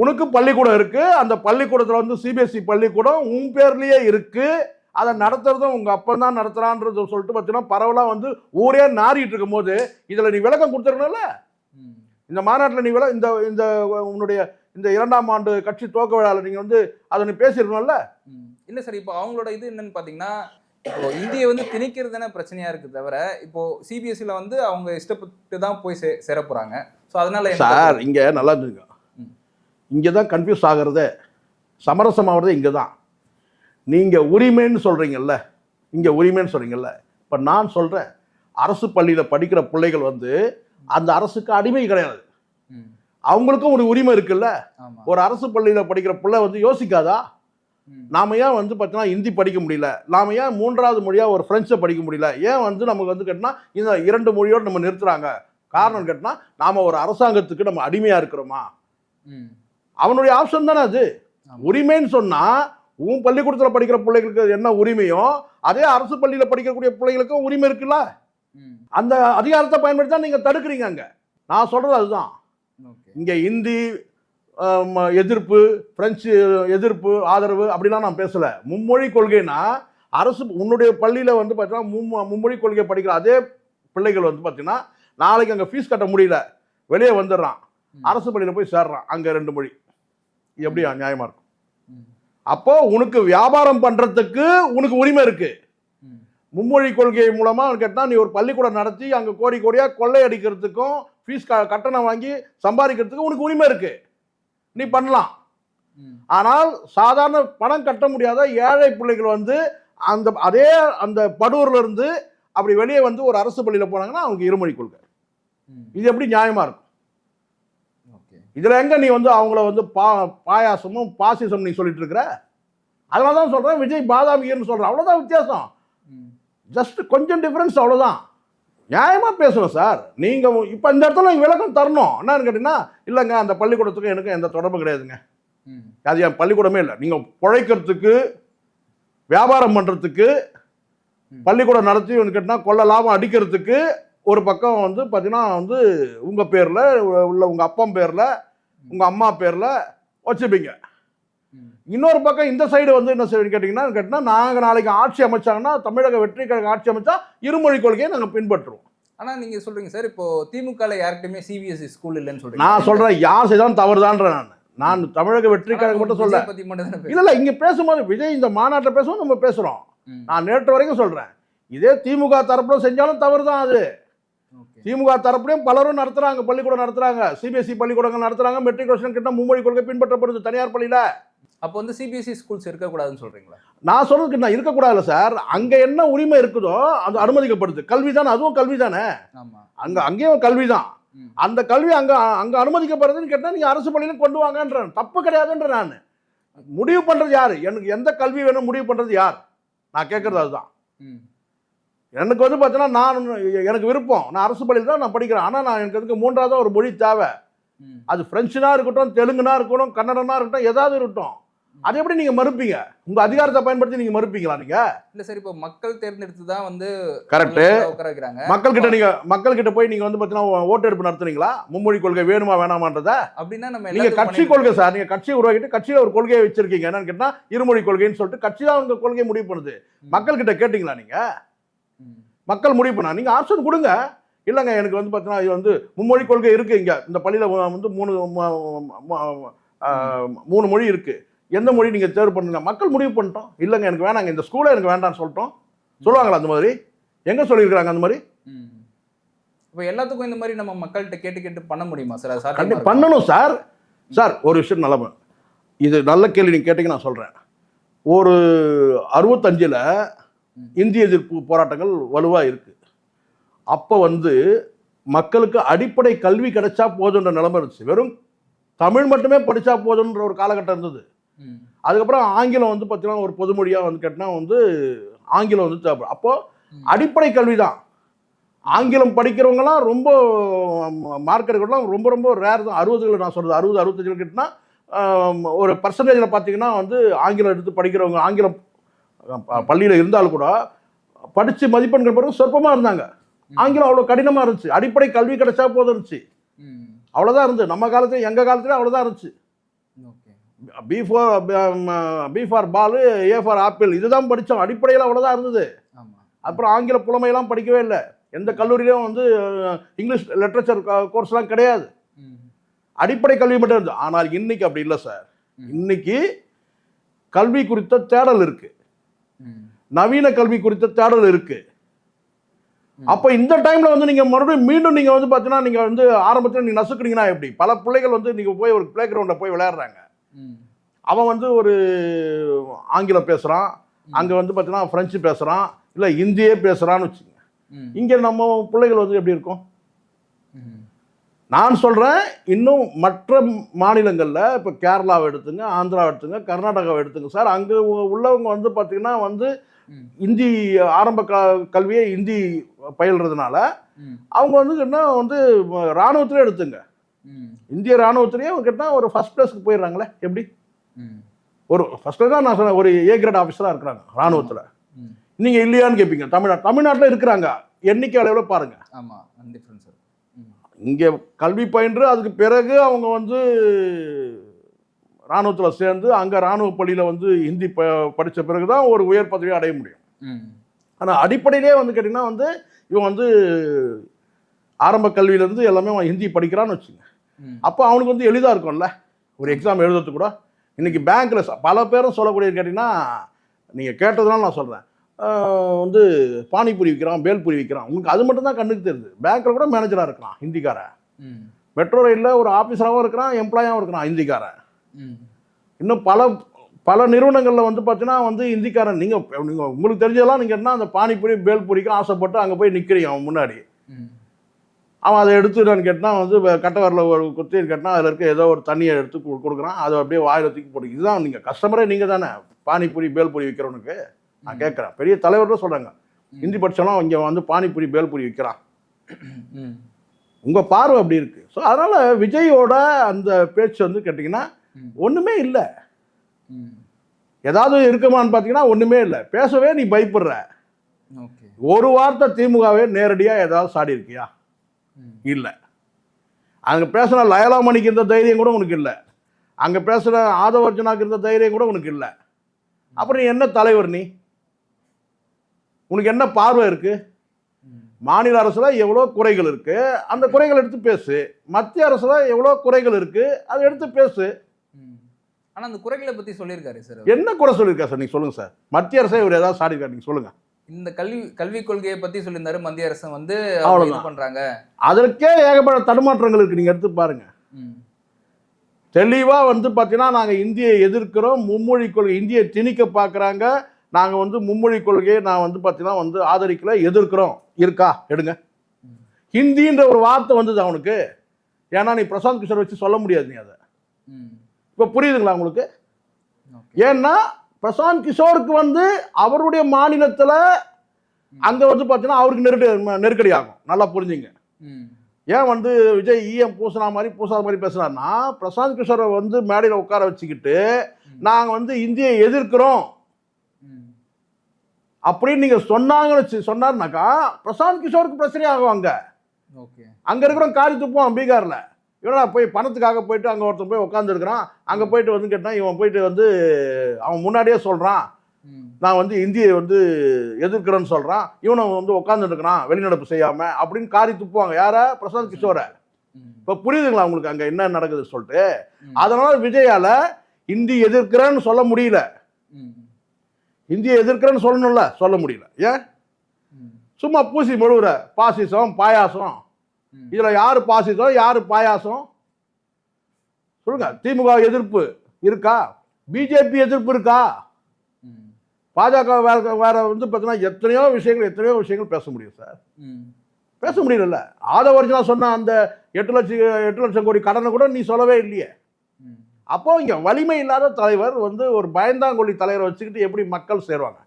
உனக்கு பள்ளிக்கூடம் இருக்கு, அந்த பள்ளிக்கூடத்துல வந்து சிபிஎஸ்இ பள்ளிக்கூடம் உன் பேர்லயே இருக்கு. அதை நடத்துறதும் உங்க அப்பன் தான் நடத்துறான்றது சொல்லிட்டு பார்த்தீங்கன்னா பரவலா வந்து ஊரே நாரிட்டு இருக்கும் போது இதுல நீ விளக்கம் கொடுத்துருக்கணும்ல. இந்த மாநாட்டில் நீ இந்த உன்னுடைய இந்த 2ஆம் ஆண்டு கட்சி துவக்க விழாவில் நீங்க வந்து அதை நீ பேசிருக்கணும்ல. இல்ல சார், இப்போ அவங்களோட இது என்னன்னு பாத்தீங்கன்னா, இப்போ இந்தியை வந்து திணிக்கிறது தானே பிரச்சனையா இருக்கு தவிர, இப்போ சிபிஎஸ்சில வந்து அவங்க இஷ்டப்பட்டு தான் போய் சேர போறாங்க. ஸோ அதனால சார் இங்க நல்லா இருந்துங்க, இங்கதான் கன்ஃபியூஸ் ஆகுறதே, சமரசம் ஆகுறதே இங்கதான். நீங்க உரிமைன்னு சொல்றீங்கல்ல, இப்ப நான் சொல்றேன், அரசு பள்ளியில படிக்கிற பிள்ளைகள் வந்து அந்த அரசுக்கு அடிமை கிடையாது. அவங்களுக்கும் ஒரு உரிமை இருக்குல்ல. ஒரு அரசு பள்ளியில படிக்கிற பிள்ளை வந்து யோசிக்காதா? நாம ஏன் வந்து பார்த்தீங்கன்னா ஹிந்தி படிக்க முடியல, நாம ஏன் 3வது மொழியாக ஒரு ஃப்ரெஞ்சை படிக்க முடியல, ஏன் வந்து நமக்கு வந்து கேட்டினா இந்த 2 மொழியோடு நம்ம நிறுத்துறாங்க? காரணம் கேட்டினா நாம ஒரு அரசாங்கத்துக்கு நம்ம அடிமையாக இருக்கிறோமா? அவனுடைய ஆப்ஷன் தானே அது. உரிமைன்னு சொன்னால் உன் பள்ளிக்கூடத்தில் படிக்கிற பிள்ளைகளுக்கு என்ன உரிமையோ அதே அரசு பள்ளியில் படிக்கக்கூடிய பிள்ளைகளுக்கும் உரிமை இருக்குல்ல. அந்த அதிகாரத்தை பயன்படுத்தி தான் நீங்கள் தடுக்கிறீங்க. அங்கே நான் சொல்கிறது அதுதான். இங்கே ஹிந்தி எதிர்ப்பு, பிரெஞ்சு எதிர்ப்பு, ஆதரவு அப்படிலாம் நான் பேசலை. மும்மொழி கொள்கைனா அரசு உன்னுடைய பள்ளியில் வந்து பார்த்தீங்கன்னா மும்மொழி கொள்கையை படிக்கிற அதே பிள்ளைகள் வந்து பார்த்தீங்கன்னா நாளைக்கு அங்கே ஃபீஸ் கட்ட முடியல, வெளியே வந்துடுறான், அரசு பள்ளியில் போய் சேர்றான், அங்கே 2 மொழி. எப்படி நியாயமாக இருக்கும்? அப்போ உனக்கு வியாபாரம் பண்ணுறதுக்கு உனக்கு உரிமை இருக்கு. மும்மொழி கொள்கை மூலமாக கேட்டால் நீ ஒரு பள்ளிக்கூடம் நடத்தி அங்கே கோடி கோடியாக கொள்ளை அடிக்கிறதுக்கும் ஃபீஸ் கட்டணம் வாங்கி சம்பாதிக்கிறதுக்கு உனக்கு உரிமை இருக்கு, நீ பண்ணலாம். ஆனால் சாதாரண பணம் கட்ட முடியாத ஏழை பிள்ளைகள் வந்து அதே அந்த படூர்ல இருந்து அப்படி வெளியே வந்து ஒரு அரசு பள்ளியில் போனாங்கன்னா அவங்களுக்கு இருமொழி கொள்கை. இது எப்படி நியாயமா இருக்கும்? இதுல எங்க நீ வந்து அவங்கள வந்து பாயாசமும் பாசிசம் நீ சொல்லிட்டு இருக்கிற? அதனால தான் சொல்றேன் விஜய் பாதாமிகர்னு சொல்றேன். அவ்வளவுதான் வித்தியாசம். ஜஸ்ட் கொஞ்சம் டிஃபரன்ஸ், அவ்வளவுதான். நியாயமா பேசணும் சார். நீங்க இப்ப இந்த இடத்துல விளக்கம் தரணும். என்னன்னு கேட்டீங்கன்னா, இல்லைங்க அந்த பள்ளிக்கூடத்துக்கும் எனக்கு எந்த தொடர்பும் கிடையாதுங்க, அது என் பள்ளிக்கூடமே இல்லை. நீங்க பிழைக்கிறதுக்கு வியாபாரம் பண்றதுக்கு பள்ளிக்கூடம் நடத்தி கேட்டீங்கன்னா கொள்ள லாபம் அடிக்கிறதுக்கு ஒரு பக்கம் வந்து பார்த்தீங்கன்னா வந்து உங்க பேர்ல உள்ள உங்க அப்பா பேர்ல உங்க அம்மா பேர்ல வச்சுப்பீங்க. இன்னொரு பக்கம் இந்த சைடு வந்து என்ன செய்ய கேட்டீங்கன்னா நாங்கள் நாளைக்கு ஆட்சி அமைச்சாங்கன்னா தமிழக வெற்றி கழகம் ஆட்சி அமைச்சா இருமொழி கொள்கையை நாங்கள் பின்பற்றுவோம். ஆனா நீங்க சொல்றீங்க சார், இப்போ திமுக யார்கிட்டயுமே சிபிஎஸ்இ ஸ்கூல் இல்லைன்னு சொல்றீங்க. நான் சொல்றேன் யார் செய்தாலும் தவறுதான்ற. நான் தமிழக வெற்றி கழகம் மட்டும் சொல்றேன். இல்ல இங்க பேசும்போது விஜய் இந்த மாநாட்டில் பேசும்போது நம்ம பேசுறோம். நான் நேற்று வரைக்கும் சொல்றேன், இதே திமுக தரப்புல செஞ்சாலும் தவறு தான் அது. திமுக தரப்புலையும் பலரும் நடத்துறாங்க, பள்ளிக்கூடம் நடத்துறாங்க, சிபிஎஸ்இ பள்ளிக்கூடங்கள் நடத்துறாங்க, மெட்ரிகுலேஷன் கிட்ட மும்மொழி கொள்கை பின்பற்றப்படுது தனியார் பள்ளியில. அப்போ வந்து சிபிஎஸ்இ ஸ்கூல்ஸ் இருக்கக்கூடாதுன்னு சொல்றீங்களா? நான் சொல்றதுக்கு நான் இருக்கக்கூடாது சார். அங்க என்ன உரிமை இருக்குதோ அது அனுமதிக்கப்படுது. கல்வி தானே, அதுவும் கல்வி தானே. அங்கேயும் கல்வி தான். அந்த கல்வி அங்க அங்க அனுமதிக்கப்படுறதுன்னு கேட்டா நீங்க அரசு பள்ளியில கொண்டு வாங்கன்ற தப்பு கிடையாதுன்ற. நான் முடிவு பண்றது யாரு? எனக்கு எந்த கல்வி வேணும் முடிவு பண்றது யார்? நான் கேட்கறது அதுதான். எனக்கு வந்து பார்த்தீங்கன்னா எனக்கு விருப்பம், நான் அரசு பள்ளியில் தான் நான் படிக்கிறேன். ஆனால் நான் எனக்கு அதுக்கு 3வது ஒரு மொழி தேவை. அது பிரெஞ்சுனா இருக்கட்டும், தெலுங்குனா இருக்கட்டும், கன்னடனா இருக்கட்டும், ஏதாவது இருக்கட்டும். அதை எப்படி நீங்க மறுப்பீங்க? உங்க அதிகாரத்தை பயன்படுத்தி நீங்க மறுப்பீங்களா? நீங்க இல்ல சார், இப்போ மக்கள் தேர்ந்தெடுத்து தான் வந்து கரெக்ட் உட்கார வைக்கிறாங்க. மக்கள் கிட்ட போய் நீங்க வந்து பார்த்தீங்கன்னா ஓட்டு எடுப்பு நடத்துறீங்களா? மும்மொழி கொள்கை வேணுமா வேணாமான்றத? அப்படின்னா நம்ம நீங்க கட்சி கொள்கை சார், நீங்க கட்சியை உருவாக்கிட்டு கட்சியில ஒரு கொள்கையை வச்சிருக்கீங்க. என்னன்னு கேட்டா இருமொழி கொள்கைன்னு சொல்லிட்டு கட்சி தான் உங்க கொள்கையை முடிவு பண்ணுது. மக்கள் கிட்ட கேட்டீங்களா? நீங்க மக்கள் முடிவு பண்ணா நீங்க ஆப்ஷன் கொடுங்க. இல்லைங்க எனக்கு வந்து பார்த்தீங்கன்னா இது வந்து மும்மொழி கொள்கை இருக்கு, இங்க இந்த பள்ளியில வந்து 3 மொழி இருக்கு, எந்த மொழி நீங்க தேர்வு பண்ணுங்க. மக்கள் முடிவு பண்ணிட்டோம். இல்லைங்க எனக்கு வேணாங்க, இந்த ஸ்கூலை எனக்கு வேண்டாம்னு சொல்லிட்டோம். சொல்லுவாங்களா அந்த மாதிரி? எங்க சொல்லியிருக்கிறாங்க அந்த மாதிரி? இப்போ எல்லாத்துக்கும் இந்த மாதிரி நம்ம மக்கள்கிட்ட கேட்டு பண்ண முடியுமா சார்? கண்டிப்பாக பண்ணணும் சார். சார் ஒரு விஷயம் நிலைமை, இது நல்ல கேள்வி நீங்க கேட்டீங்க. நான் சொல்றேன், ஒரு 65ல் இந்திய எதிர்ப்பு போராட்டங்கள் வலுவாக இருக்கு. அப்போ வந்து மக்களுக்கு அடிப்படை கல்வி கிடைச்சா போதுன்ற நிலைமை இருந்துச்சு. வெறும் தமிழ் மட்டுமே படித்தா போதுன்ற ஒரு காலகட்டம் இருந்தது. அதுக்கப்புறம் ஆங்கிலம் வந்து பார்த்தீங்கன்னா ஒரு பொதுமொழியாக வந்து கேட்டினா வந்து ஆங்கிலம் வந்து தேவைப்படும். அப்போது அடிப்படை கல்வி தான். ஆங்கிலம் படிக்கிறவங்கலாம் ரொம்ப மார்க்கெட்டுலாம் ரொம்ப ரொம்ப ரேர் தான். 60களில் நான் சொல்கிறது 60-65 கிட்டனா ஒரு பர்சன்டேஜில் பார்த்தீங்கன்னா வந்து ஆங்கிலம் எடுத்து படிக்கிறவங்க ஆங்கிலம் பள்ளியில் இருந்தாலும் கூட படித்து மதிப்பெண்கள் பிறகு சொற்பமாக இருந்தாங்க. ஆங்கிலம் அவ்வளோ கடினமாக இருந்துச்சு. அடிப்படை கல்வி கிடைச்சா போதும் இருந்துச்சு, அவ்வளோதான் இருந்துச்சு. நம்ம காலத்துல எங்கள் காலத்துல அவ்வளோதான் இருந்துச்சு. B for ball, A for apple, இதுதான் படித்தோம். அடிப்படையில் அவ்வளோதான் இருந்தது. அப்புறம் ஆங்கில புலமையெல்லாம் படிக்கவே இல்லை. எந்த கல்லூரியிலும் வந்து இங்கிலீஷ் லிட்ரேச்சர் கோர்ஸ்லாம் கிடையாது. அடிப்படை கல்வி மட்டும் இருந்தது. ஆனால் இன்னைக்கு அப்படி இல்லை சார். இன்னைக்கு கல்வி குறித்த தேடல் இருக்கு, நவீன கல்வி குறித்த தேடல் இருக்கு. அப்போ இந்த டைம்ல வந்து நீங்க மறுபடியும் மீண்டும் நீங்க வந்து பார்த்தீங்கன்னா நீங்க வந்து ஆரம்பத்தில் நீங்க நசுக்குனீங்கன்னா எப்படி? பல பிள்ளைகள் வந்து நீங்க போய் ஒரு பிளே கிரவுண்ட்ல போய் விளையாடுறாங்க. அவன் வந்து ஒரு ஆங்கிலம் பேசுறான், அங்க வந்து பார்த்தீங்கன்னா பிரெஞ்சு பேசுறான், இல்லை ஹிந்தியே பேசுறான்னு வச்சுங்க. இங்க நம்ம பிள்ளைகள் வந்து எப்படி இருக்கும்? நான் சொல்கிறேன், இன்னும் மற்ற மாநிலங்களில் இப்போ கேரளாவை எடுத்துங்க, ஆந்திராவை எடுத்துங்க, கர்நாடகாவை எடுத்துங்க சார். அங்கே உள்ளவங்க வந்து பார்த்தீங்கன்னா வந்து இந்தி ஆரம்ப கல்வியை இந்தி பயில்றதுனால அவங்க வந்து என்ன வந்து இராணுவத்திலே எடுத்துங்க, இந்திய இராணுவத்திலேயே அவங்க கேட்டால் ஒரு ஃபர்ஸ்ட் பிளேஸ்க்கு போயிடுறாங்களே. எப்படி ஒரு ஃபர்ஸ்ட் தான் நான் சொன்னேன், ஒரு ஏ கிரேட் ஆஃபீஸராக இருக்கிறாங்க இராணுவத்தில். நீங்கள் இல்லையான்னு கேட்பீங்க. தமிழ்நாட்டில் இருக்கிறாங்க, எண்ணிக்கை அளவில் பாருங்கள். ஆமாம், டிஃப்ரென்ஸ். இங்கே கல்வி பயின்று அதுக்கு பிறகு அவங்க வந்து இராணுவத்தில் சேர்ந்து அங்கே இராணுவ பள்ளியில் வந்து ஹிந்தி படித்த பிறகு தான் ஒரு உயர் பதவியை அடைய முடியும். ஆனால் அடிப்படையிலே வந்து கேட்டிங்கன்னா வந்து இவன் வந்து ஆரம்ப கல்வியிலேருந்து எல்லாமே அவன் ஹிந்தி படிக்கிறான்னு வச்சுங்க. அப்போ அவனுக்கு வந்து எளிதாக இருக்கும்ல ஒரு எக்ஸாம் எழுதுறதுக்கு கூட. இன்றைக்கி பேங்க்கில் பல பேரும் சொல்லக்கூடியது கேட்டிங்கன்னா, நீங்கள் கேட்டதுனால நான் சொல்கிறேன், வந்து பானிபூரி விற்கிறான், பேல்பூரி விற்கிறான். உங்களுக்கு அது மட்டும் தான் கண்ணுக்கு தெரியுது. பேங்க்கில் கூட மேனேஜராக இருக்கலாம் ஹிந்திக்காரன், மெட்ரோ ரயிலில் ஒரு ஆஃபீஸராகவும் இருக்கிறான், எம்ப்ளாயாகவும் இருக்கிறான் ஹிந்திக்காரன். இன்னும் பல நிறுவனங்களில் வந்து பார்த்தீங்கன்னா வந்து ஹிந்திக்காரன். நீங்கள் உங்களுக்கு தெரிஞ்சதெல்லாம் நீங்கள் என்ன அந்த பானிபூரி பேல்பூரிக்கும் ஆசைப்பட்டு அங்கே போய் நிற்கிறீங்க அவன் முன்னாடி. அவன் அதை எடுத்துட்டான்னு கேட்டால் வந்து கட்டவரில் ஒரு குத்தி கேட்டால் அதில் இருக்க ஏதோ ஒரு தண்ணியை எடுத்து கொடுக்குறான், அதை அப்படியே வாயில் தூக்கி போட்டு. இதுதான் நீங்கள் கஸ்டமரே நீங்கள் தானே பானிபூரி பேல்பூரி விற்கிறவனுக்கு. நான் கேட்குறேன், பெரிய தலைவர்கள் சொல்கிறாங்க ஹிந்தி படித்தாலும் இங்கே வந்து பானிபூரி பேல்பூரி விற்கிறான். உங்கள் பார்வை அப்படி இருக்குது. ஸோ அதனால் விஜயோட அந்த பேச்சு வந்து கேட்டிங்கன்னா ஒன்றுமே இல்லை. ஏதாவது இருக்குமான்னு பார்த்தீங்கன்னா ஒன்றுமே இல்லை. பேசவே நீ பயப்படுற. ஒரு வார்த்தை திமுகவே நேரடியாக ஏதாவது சாடி இருக்கியா? இல்லை. அங்கே பேசுகிற லயலாமணிக்கு இருந்த தைரியம் கூட உனக்கு இல்லை. அங்கே பேசுகிற ஆதவர்ஜனாக்கு இருந்த தைரியம் கூட உனக்கு இல்லை. அப்புறம் நீ என்ன தலைவர்? நீ உனக்கு என்ன பார்வை இருக்கு? மாநில அரசுல எவ்வளோ குறைகள் இருக்கு, அந்த குறைகள் எடுத்து பேசு. மத்திய அரசுல எவ்வளோ குறைகள் இருக்கு, அதை எடுத்து பேசு. ஆனால் அந்த குறைகளை பற்றி சொல்லியிருக்காரு சார். என்ன குறை சொல்லியிருக்காரு சார்? நீங்கள் சொல்லுங்கள் சார். மத்திய அரசை இவர் ஏதாவது சாடி இருக்காரு? நீங்கள் சொல்லுங்கள். இந்த கல்விக் கொள்கையை பற்றி சொல்லியிருந்தாரு. மத்திய அரசு வந்து அவ்வளோதான் பண்ணுறாங்க. அதற்கே ஏகப்பட்ட தடுமாற்றங்கள் இருக்கு. நீங்கள் எடுத்து பாருங்க. தெளிவாக வந்து பார்த்தீங்கன்னா நாங்கள் இந்தியை எதிர்க்கிறோம், மும்மொழி கொள்கை இந்தியை திணிக்க பார்க்குறாங்க, நாங்கள் வந்து மும்மொழி கொள்கையை நான் வந்து பார்த்தீங்கன்னா வந்து ஆதரிக்கல, எதிர்க்கிறோம். இருக்கா? எடுங்க. ஹிந்தின்ற ஒரு வார்த்தை வந்தது அவனுக்கு. ஏன்னா நீ பிரசாந்த் கிஷோர் வச்சு சொல்ல முடியாது. நீ அதை இப்போ புரியுதுங்களா உங்களுக்கு? ஏன்னா பிரசாந்த் கிஷோருக்கு வந்து அவருடைய மாநிலத்தில் அங்கே வந்து பார்த்தீங்கன்னா அவருக்கு நெருக்கடி ஆகும். நல்லா புரிஞ்சுங்க. ஏன் வந்து விஜய் ஈஎம் பூசினா மாதிரி பூசாத மாதிரி பேசுனார்னா, பிரசாந்த் கிஷோரை வந்து மேடையில் உட்கார வச்சுக்கிட்டு நாங்கள் வந்து இந்தியை எதிர்க்கிறோம் அப்படின்னு நீங்கள் சொன்னார்னாக்கா பிரசாந்த் கிஷோருக்கு பிரச்சனை ஆகும். அங்கே இருக்கிறோம் காரி துப்போம் பீகாரில். இவனா போய் பணத்துக்காக போயிட்டு அங்கே ஒருத்தன் போய் உட்காந்துருக்கிறான். அங்கே போயிட்டு வந்து கேட்டால் இவன் போயிட்டு வந்து அவன் முன்னாடியே சொல்கிறான் நான் வந்து இந்தியை வந்து எதிர்க்கிறேன்னு சொல்கிறான். இவனை வந்து உட்காந்துருக்கிறான் வெளிநடப்பு செய்யாமல் அப்படின்னு காரி துப்புவாங்க. யாரை? பிரசாந்த் கிஷோரை. இப்போ புரியுதுங்களா உங்களுக்கு அங்கே என்ன நடக்குதுன்னு சொல்லிட்டு? அதனால விஜயால இந்தி எதிர்க்கிறேன்னு சொல்ல முடியல, இந்தியை எதிர்க்கிறேன்னு சொல்லணும்ல, சொல்ல முடியல. ஏன்? சும்மா பூசி முழுகிற பாசிசம் பாயாசம். இதுல யாரு பாசிசம் யாரு பாயாசம் சொல்லுங்க. திமுக எதிர்ப்பு இருக்கா? பிஜேபி எதிர்ப்பு இருக்கா? பாஜக வேற வந்து பார்த்தீங்கன்னா எத்தனையோ விஷயங்கள் பேச முடியும் சார். பேச முடியல. ஆதவர்ஜனா சொன்ன அந்த 8 லட்சம் கோடி கடனை கூட நீ சொல்லவே இல்லையே. அப்போ இங்க வலிமை இல்லாத தலைவர் வந்து ஒரு பயந்தாங்கொல்லி தலைவரை வச்சுக்கிட்டு எப்படி மக்கள் சேருவாங்க?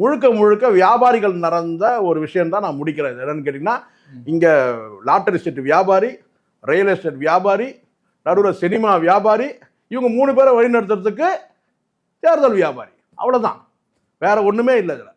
முழுக்க வியாபாரிகள் நடந்த ஒரு விஷயம் தான் நான் முடிக்கிறேன். என்னன்னு கேட்டீங்கன்னா, இங்க லாட்டரி ஸ்டேட் வியாபாரி, ரியல் எஸ்டேட் வியாபாரி, நடுவில் சினிமா வியாபாரி, இவங்க 3 பேரை வழிநடத்துறதுக்கு தேர்தல் வியாபாரி. அவ்வளவுதான், வேற ஒண்ணுமே இல்லை இதுல.